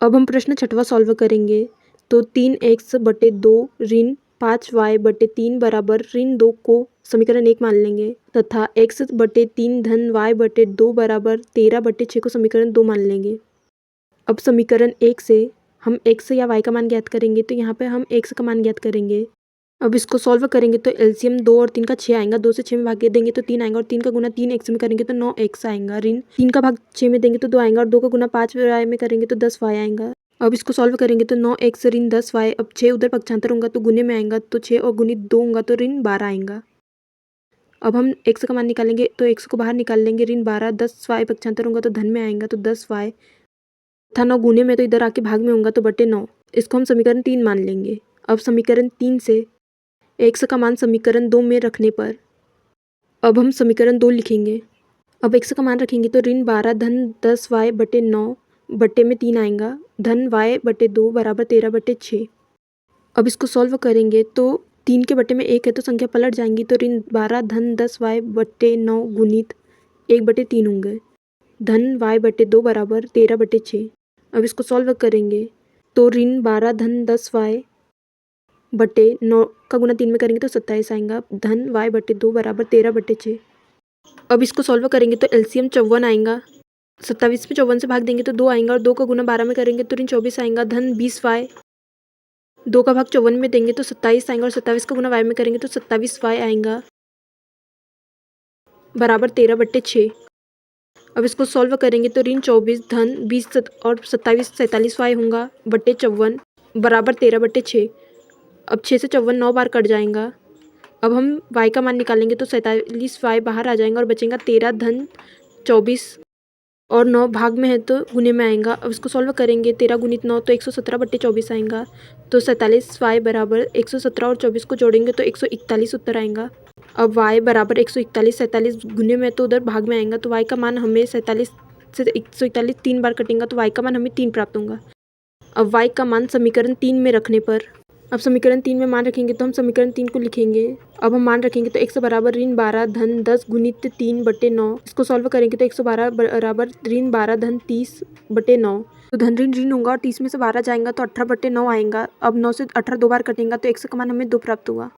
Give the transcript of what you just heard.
अब हम प्रश्न छठवां सॉल्व करेंगे। तो 3x बटे 2 ऋण 5y बटे 3 बराबर ऋण 2 को समीकरण 1 मान लेंगे तथा x बटे 3 धन y बटे 2 बराबर 13 बटे 6 को समीकरण 2 मान लेंगे। अब समीकरण 1 से हम x या y का मान ज्ञात करेंगे, तो यहाँ पे हम x का मान ज्ञात करेंगे। अब इसको सॉल्व करेंगे तो एलसीएम 2 और 3 का 6 आएगा, 2 से 6 में भाग देंगे तो 3 आएगा और 3 का गुना 3x में करेंगे तो 9x आएगा। ऋण 3 का भाग 6 में देंगे तो 2 आएगा और 2 का गुना 5y में करेंगे तो 10y आएगा। अब इसको सॉल्व करेंगे तो 9x ऋण 10y, अब 6 उधर पक्षांतर होगा तो गुने में आएगा, तो 6 और गुणित 2 होगा तो ऋण 12 आएगा। अब हम x का मान निकालेंगे तो x को बाहर निकाल लेंगे, ऋण 12, 10y पक्षांतर होगा तो धन में आएगा तो 10y था, 9 गुने में तो इधर आके भाग में होगा तो बटे 9। इसको हम समीकरण 3 मान लेंगे। अब समीकरण 3 से x का मान समीकरण 2 में रखने पर अब हम समीकरण 2 लिखेंगे। अब x का मान रखेंगे तो ऋण 12 धन 10y बटे 9 बटे में 3 आएगा, धन y बटे 2 बराबर 13 बटे 6। अब इसको सॉल्व करेंगे तो 3 के बटे में 1 है तो संख्या पलट जाएंगी, तो ऋण 12 धन 10y बटे 9 गुणित 1 बटे 3 होंगे, धन y बटे 2 बराबर 13 बटे 6। अब इसको सॉल्व करेंगे तो ऋण 12 धन 10y बटे 9 का गुना 3 में करेंगे तो 27 आएगा, धन y बटे 2 बराबर 13 बटे 6। अब इसको सॉल्व करेंगे तो एलसीएम 54 आएगा, 27 में 54 से भाग देंगे तो 2 आएगा और 2 का गुना 12 में करेंगे तो ऋण 24 आएगा, धन 20y, 2 का भाग 54 में देंगे तो 27 आएगा और 27 का गुना y में करेंगे तो 27y आएगा बराबर 13 बटे 6। अब इसको सॉल्व करेंगे तो ऋण 24 धन 20 और 27 47y होगा बटे 54 बराबर 13 बटे 6। अब 6 से 54 9 बार कट जाएगा। अब हम y का मान निकालेंगे तो 47y बाहर आ जाएगा और बचेगा 13 धन 24 और 9 भाग में है तो गुने में आएगा। अब इसको सॉल्व करेंगे 13 गुणित 9 तो 117 बटे 24 आएगा, तो 47y बराबर 117 और 24 को जोड़ेंगे तो 141 उत्तर आएगा। अब y बराबर 141 47 गुने में तो उधर भाग में आएगा, तो y का मान हमें 47 से 141 3 बार कटेगा तो y का मान हमें 3 प्राप्त होगा। अब y का मान समीकरण 3 में रखने पर अब समीकरण 3 में मान रखेंगे तो हम समीकरण 3 को लिखेंगे। अब हम मान रखेंगे तो x बराबर ऋण 12 धन 10 गुणित 3 बटे 9। इसको सॉल्व करेंगे तो 112 बराबर ऋण 12 धन 30 बटे 9, तो धन ऋण ऋण होगा और 30 में से 12 जाएगा तो 18 बटे 9 आएगा। अब 9 से 18 2 बार कटेगा तो x का मान हमें 2 प्राप्त हुआ।